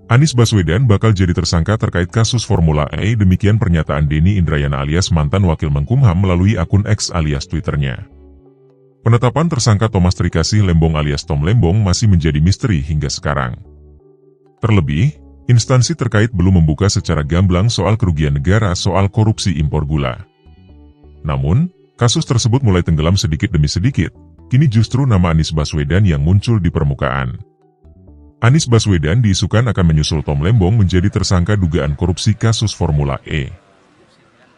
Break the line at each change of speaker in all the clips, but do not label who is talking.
Anies Baswedan bakal jadi tersangka terkait kasus Formula E, demikian pernyataan Denny Indrayana alias mantan Wakil Menkumham melalui akun X alias Twitternya. Penetapan tersangka Thomas Trikasih Lembong alias Tom Lembong masih menjadi misteri hingga sekarang. Terlebih, instansi terkait belum membuka secara gamblang soal kerugian negara soal korupsi impor gula. Namun, kasus tersebut mulai tenggelam sedikit demi sedikit, kini justru nama Anies Baswedan yang muncul di permukaan. Anies Baswedan diisukan akan menyusul Tom Lembong menjadi tersangka dugaan korupsi kasus Formula E.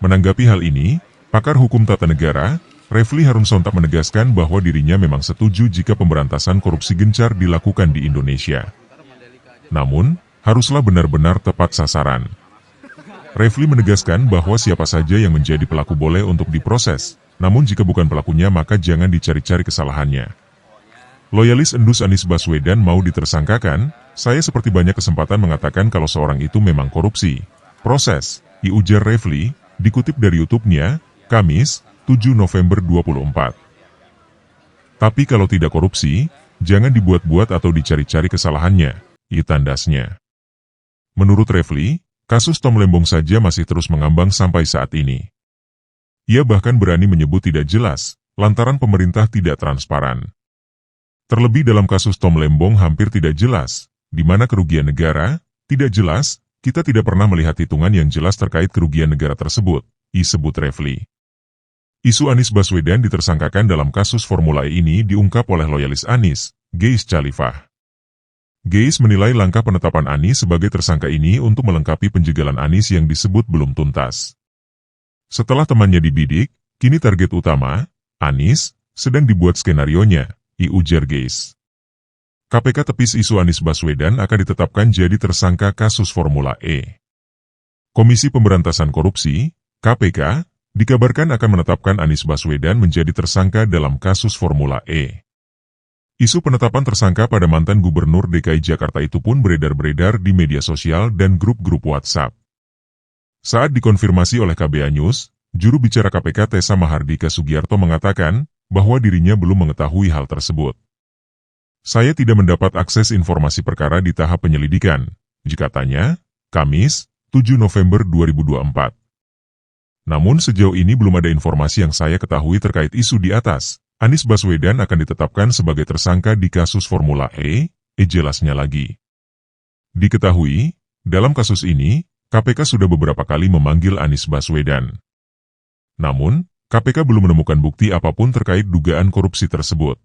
Menanggapi hal ini, pakar hukum tata negara, Refly Harun sontak menegaskan bahwa dirinya memang setuju jika pemberantasan korupsi gencar dilakukan di Indonesia. Namun, haruslah benar-benar tepat sasaran. Refly menegaskan bahwa siapa saja yang menjadi pelaku boleh untuk diproses, namun jika bukan pelakunya maka jangan dicari-cari kesalahannya. Loyalis endus Anies Baswedan mau ditersangkakan, saya seperti banyak kesempatan mengatakan kalau seorang itu memang korupsi. Proses, ujar Refly, dikutip dari YouTube-nya, Kamis, 7 November 24. Tapi kalau tidak korupsi, jangan dibuat-buat atau dicari-cari kesalahannya, tandasnya. Menurut Refly, kasus Tom Lembong saja masih terus mengambang sampai saat ini. Ia bahkan berani menyebut tidak jelas, lantaran pemerintah tidak transparan. Terlebih dalam kasus Tom Lembong hampir tidak jelas, di mana kerugian negara, tidak jelas, kita tidak pernah melihat hitungan yang jelas terkait kerugian negara tersebut, sebut Refly. Isu Anies Baswedan ditersangkakan dalam kasus Formula E ini diungkap oleh loyalis Anies, Geis Chalifah. Geis menilai langkah penetapan Anies sebagai tersangka ini untuk melengkapi penjagalan Anies yang disebut belum tuntas. Setelah temannya dibidik, kini target utama, Anies, sedang dibuat skenarionya, ujar Geis. KPK tepis isu Anies Baswedan akan ditetapkan jadi tersangka kasus Formula E. Komisi Pemberantasan Korupsi, KPK, dikabarkan akan menetapkan Anies Baswedan menjadi tersangka dalam kasus Formula E. Isu penetapan tersangka pada mantan Gubernur DKI Jakarta itu pun beredar-beredar di media sosial dan grup-grup WhatsApp. Saat dikonfirmasi oleh KBA News, juru bicara KPK Tessa Mahardika Sugiarto mengatakan bahwa dirinya belum mengetahui hal tersebut. Saya tidak mendapat akses informasi perkara di tahap penyelidikan, katanya, Kamis, 7 November 2024. Namun sejauh ini belum ada informasi yang saya ketahui terkait isu di atas. Anies Baswedan akan ditetapkan sebagai tersangka di kasus Formula E, jelasnya lagi. Diketahui, dalam kasus ini, KPK sudah beberapa kali memanggil Anies Baswedan. Namun, KPK belum menemukan bukti apapun terkait dugaan korupsi tersebut.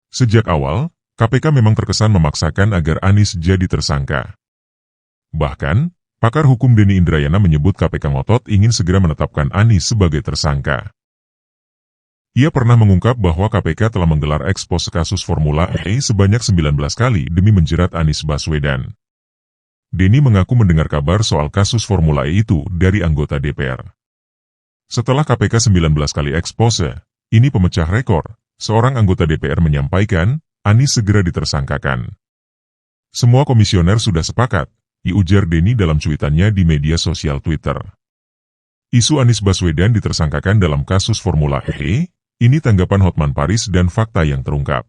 Sejak awal, KPK memang terkesan memaksakan agar Anies jadi tersangka. Bahkan, pakar hukum Denny Indrayana menyebut KPK ngotot ingin segera menetapkan Anies sebagai tersangka. Ia pernah mengungkap bahwa KPK telah menggelar ekspos kasus Formula E sebanyak 19 kali demi menjerat Anies Baswedan. Denny mengaku mendengar kabar soal kasus Formula E itu dari anggota DPR. Setelah KPK 19 kali ekspose, ini pemecah rekor, seorang anggota DPR menyampaikan, Anies segera ditersangkakan. Semua komisioner sudah sepakat, ujar Denny dalam cuitannya di media sosial Twitter. Isu Anies Baswedan ditersangkakan dalam kasus Formula E, ini tanggapan Hotman Paris dan fakta yang terungkap.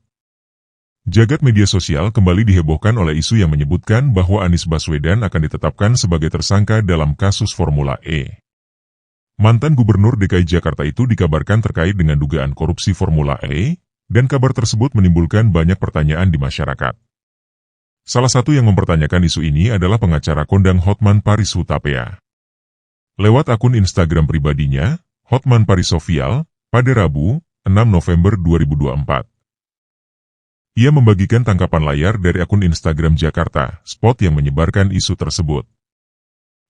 Jagat media sosial kembali dihebohkan oleh isu yang menyebutkan bahwa Anies Baswedan akan ditetapkan sebagai tersangka dalam kasus Formula E. Mantan Gubernur DKI Jakarta itu dikabarkan terkait dengan dugaan korupsi Formula E, dan kabar tersebut menimbulkan banyak pertanyaan di masyarakat. Salah satu yang mempertanyakan isu ini adalah pengacara kondang Hotman Paris Hutapea. Lewat akun Instagram pribadinya, Hotman Paris Official, pada Rabu, 6 November 2024. Ia membagikan tangkapan layar dari akun Instagram Jakarta, Spot yang menyebarkan isu tersebut.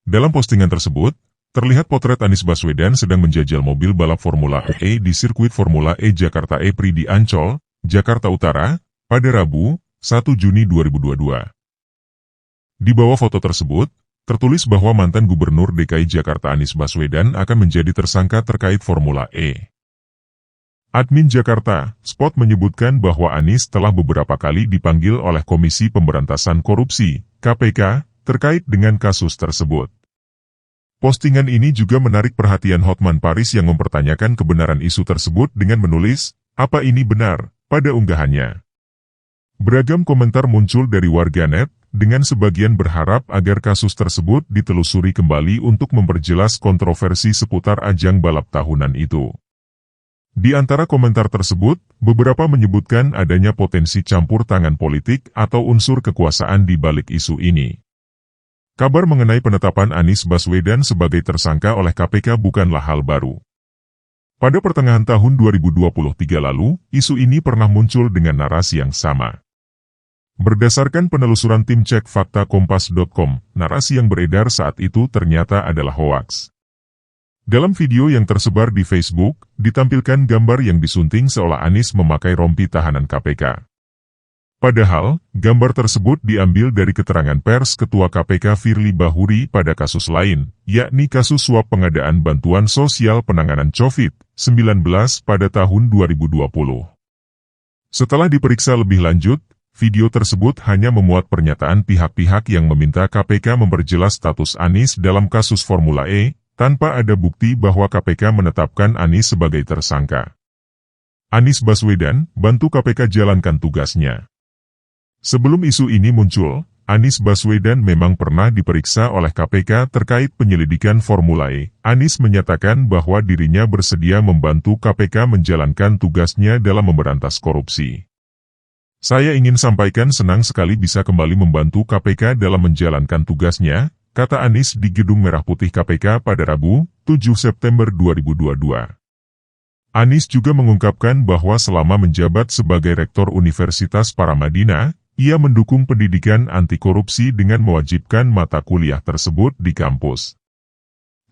Dalam postingan tersebut, terlihat potret Anies Baswedan sedang menjajal mobil balap Formula E di sirkuit Formula E Jakarta E-Prix di Ancol, Jakarta Utara, pada Rabu, 1 Juni 2022. Di bawah foto tersebut, tertulis bahwa mantan Gubernur DKI Jakarta Anies Baswedan akan menjadi tersangka terkait Formula E. Admin Jakarta, Spot menyebutkan bahwa Anies telah beberapa kali dipanggil oleh Komisi Pemberantasan Korupsi, KPK, terkait dengan kasus tersebut. Postingan ini juga menarik perhatian Hotman Paris yang mempertanyakan kebenaran isu tersebut dengan menulis, "Apa ini benar?" pada unggahannya. Beragam komentar muncul dari warganet, dengan sebagian berharap agar kasus tersebut ditelusuri kembali untuk memperjelas kontroversi seputar ajang balap tahunan itu. Di antara komentar tersebut, beberapa menyebutkan adanya potensi campur tangan politik atau unsur kekuasaan di balik isu ini. Kabar mengenai penetapan Anies Baswedan sebagai tersangka oleh KPK bukanlah hal baru. Pada pertengahan tahun 2023 lalu, isu ini pernah muncul dengan narasi yang sama. Berdasarkan penelusuran tim cek fakta kompas.com, narasi yang beredar saat itu ternyata adalah hoaks. Dalam video yang tersebar di Facebook, ditampilkan gambar yang disunting seolah Anies memakai rompi tahanan KPK. Padahal, gambar tersebut diambil dari keterangan pers Ketua KPK Firly Bahuri pada kasus lain, yakni kasus suap pengadaan bantuan sosial penanganan COVID-19 pada tahun 2020. Setelah diperiksa lebih lanjut, video tersebut hanya memuat pernyataan pihak-pihak yang meminta KPK memperjelas status Anies dalam kasus Formula E, tanpa ada bukti bahwa KPK menetapkan Anies sebagai tersangka. Anies Baswedan, bantu KPK jalankan tugasnya. Sebelum isu ini muncul, Anies Baswedan memang pernah diperiksa oleh KPK terkait penyelidikan Formula E. Anies menyatakan bahwa dirinya bersedia membantu KPK menjalankan tugasnya dalam memberantas korupsi. Saya ingin sampaikan senang sekali bisa kembali membantu KPK dalam menjalankan tugasnya, kata Anies di Gedung Merah Putih KPK pada Rabu, 7 September 2022. Anies juga mengungkapkan bahwa selama menjabat sebagai Rektor Universitas Paramadina, ia mendukung pendidikan anti korupsi dengan mewajibkan mata kuliah tersebut di kampus.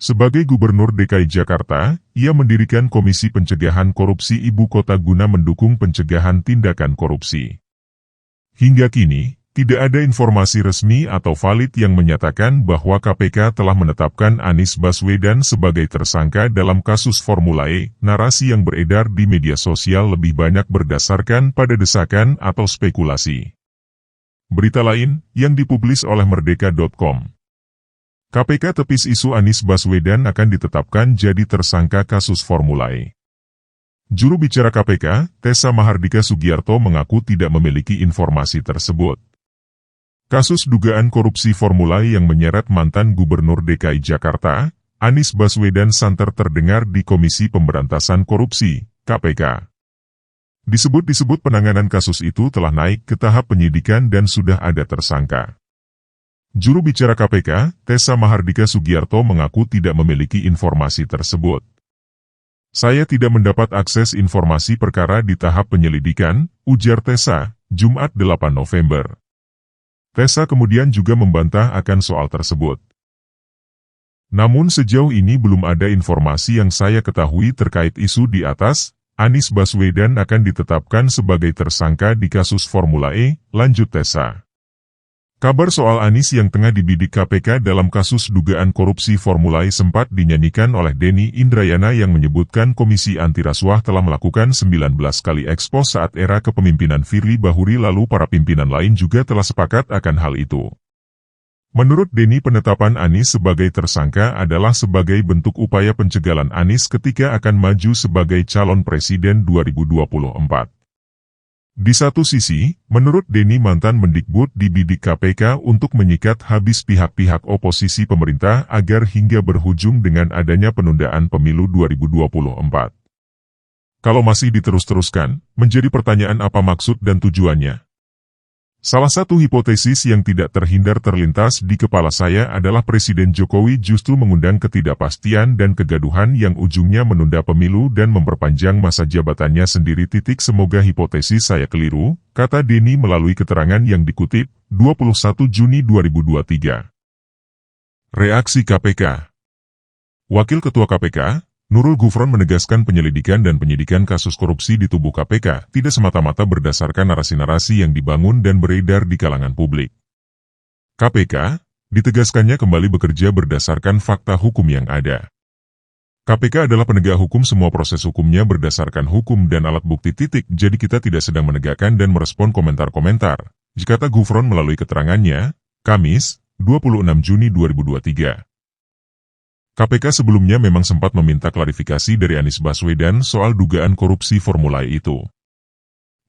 Sebagai Gubernur DKI Jakarta, ia mendirikan Komisi Pencegahan Korupsi Ibu Kota guna mendukung pencegahan tindakan korupsi. Hingga kini, tidak ada informasi resmi atau valid yang menyatakan bahwa KPK telah menetapkan Anies Baswedan sebagai tersangka dalam kasus Formula E. Narasi yang beredar di media sosial lebih banyak berdasarkan pada desakan atau spekulasi. Berita lain, yang dipublis oleh Merdeka.com. KPK tepis isu Anies Baswedan akan ditetapkan jadi tersangka kasus Formula E. Juru bicara KPK, Tessa Mahardika Sugiarto mengaku tidak memiliki informasi tersebut. Kasus dugaan korupsi Formula E yang menyeret mantan Gubernur DKI Jakarta, Anies Baswedan santer terdengar di Komisi Pemberantasan Korupsi, KPK. Disebut-disebut penanganan kasus itu telah naik ke tahap penyidikan dan sudah ada tersangka. Juru bicara KPK, Tessa Mahardika Sugiarto mengaku tidak memiliki informasi tersebut. Saya tidak mendapat akses informasi perkara di tahap penyelidikan, ujar Tessa, Jumat 8 November. Tessa kemudian juga membantah akan soal tersebut. Namun sejauh ini belum ada informasi yang saya ketahui terkait isu di atas. Anies Baswedan akan ditetapkan sebagai tersangka di kasus Formula E, lanjut Tessa. Kabar soal Anies yang tengah dibidik KPK dalam kasus dugaan korupsi Formula E sempat dinyanyikan oleh Denny Indrayana yang menyebutkan Komisi Anti Rasuah telah melakukan 19 kali ekspos saat era kepemimpinan Firly Bahuri lalu para pimpinan lain juga telah sepakat akan hal itu. Menurut Denny penetapan Anies sebagai tersangka adalah sebagai bentuk upaya pencegahan Anies ketika akan maju sebagai calon presiden 2024. Di satu sisi, menurut Denny mantan Mendikbud dibidik KPK untuk menyikat habis pihak-pihak oposisi pemerintah agar hingga berujung dengan adanya penundaan pemilu 2024. Kalau masih diterus-teruskan, menjadi pertanyaan apa maksud dan tujuannya. Salah satu hipotesis yang tidak terhindar terlintas di kepala saya adalah Presiden Jokowi justru mengundang ketidakpastian dan kegaduhan yang ujungnya menunda pemilu dan memperpanjang masa jabatannya sendiri. Semoga hipotesis saya keliru, kata Denny melalui keterangan yang dikutip, 21 Juni 2023. Reaksi KPK. Wakil Ketua KPK, Nurul Gufron menegaskan penyelidikan dan penyidikan kasus korupsi di tubuh KPK tidak semata-mata berdasarkan narasi-narasi yang dibangun dan beredar di kalangan publik. KPK, ditegaskannya kembali bekerja berdasarkan fakta hukum yang ada. KPK adalah penegak hukum, semua proses hukumnya berdasarkan hukum dan alat bukti. Jadi kita tidak sedang menegakkan dan merespon komentar-komentar, kata Gufron melalui keterangannya, Kamis, 26 Juni 2023. KPK sebelumnya memang sempat meminta klarifikasi dari Anies Baswedan soal dugaan korupsi Formula E itu.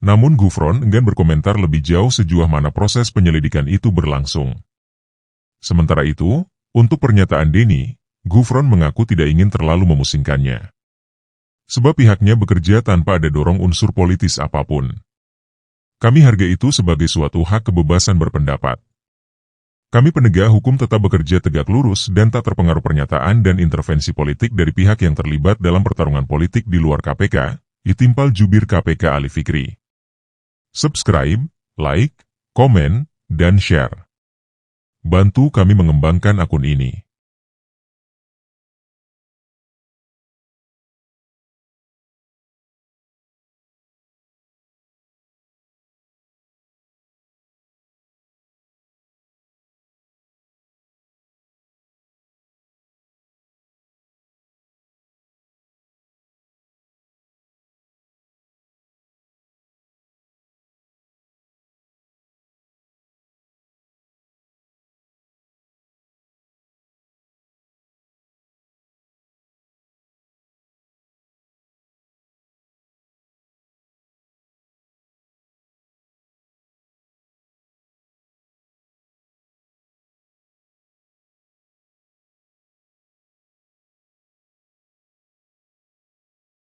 Namun Gufron enggan berkomentar lebih jauh sejauh mana proses penyelidikan itu berlangsung. Sementara itu, untuk pernyataan Denny, Gufron mengaku tidak ingin terlalu memusingkannya. Sebab pihaknya bekerja tanpa ada dorong unsur politis apapun. Kami hargai itu sebagai suatu hak kebebasan berpendapat. Kami penegak hukum tetap bekerja tegak lurus dan tak terpengaruh pernyataan dan intervensi politik dari pihak yang terlibat dalam pertarungan politik di luar KPK, ditimpal jubir KPK Ali Fikri. Subscribe, like, komen, dan share. Bantu kami mengembangkan akun ini.